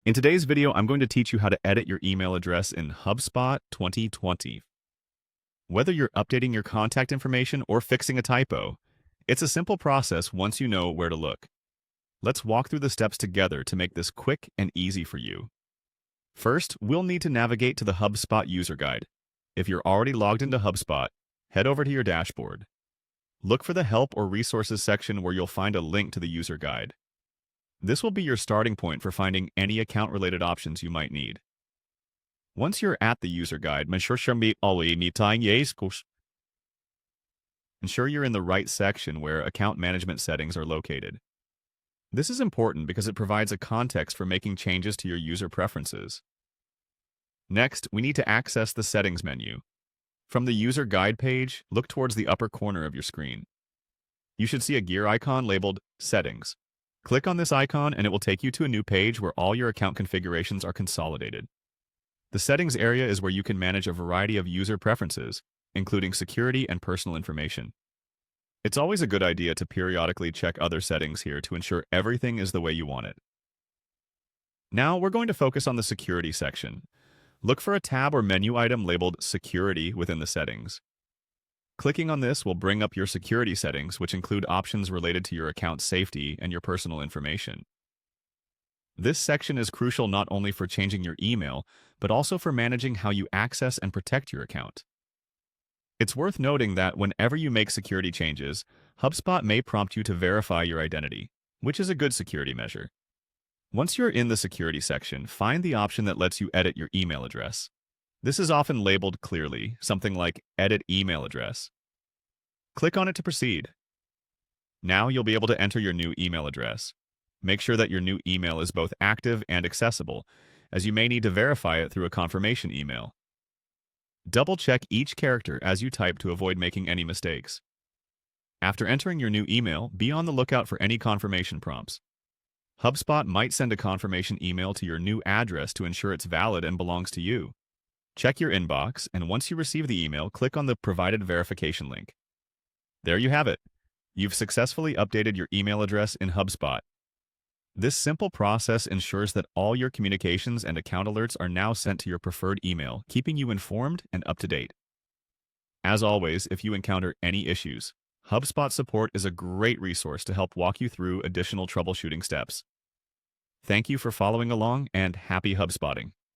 In today's video, I'm going to teach you how to edit your email address in HubSpot 2020. Whether you're updating your contact information or fixing a typo, it's a simple process once you know where to look. Let's walk through the steps together to make this quick and easy for you. First, we'll need to navigate to the HubSpot user guide. If you're already logged into HubSpot, head over to your dashboard. Look for the Help or Resources section where you'll find a link to the user guide. This will be your starting point for finding any account-related options you might need. Once you're at the user guide, ensure you're in the right section where account management settings are located. This is important because it provides a context for making changes to your user preferences. Next, we need to access the settings menu. From the user guide page, look towards the upper corner of your screen. You should see a gear icon labeled Settings. Click on this icon and it will take you to a new page where all your account configurations are consolidated. The settings area is where you can manage a variety of user preferences, including security and personal information. It's always a good idea to periodically check other settings here to ensure everything is the way you want it. Now we're going to focus on the security section. Look for a tab or menu item labeled Security within the settings. Clicking on this will bring up your security settings, which include options related to your account safety and your personal information. This section is crucial not only for changing your email, but also for managing how you access and protect your account. It's worth noting that whenever you make security changes, HubSpot may prompt you to verify your identity, which is a good security measure. Once you're in the security section, find the option that lets you edit your email address. This is often labeled clearly, something like Edit Email Address. Click on it to proceed. Now you'll be able to enter your new email address. Make sure that your new email is both active and accessible, as you may need to verify it through a confirmation email. Double-check each character as you type to avoid making any mistakes. After entering your new email, be on the lookout for any confirmation prompts. HubSpot might send a confirmation email to your new address to ensure it's valid and belongs to you. Check your inbox, and once you receive the email, click on the provided verification link. There you have it. You've successfully updated your email address in HubSpot. This simple process ensures that all your communications and account alerts are now sent to your preferred email, keeping you informed and up to date. As always, if you encounter any issues, HubSpot support is a great resource to help walk you through additional troubleshooting steps. Thank you for following along, and happy HubSpotting.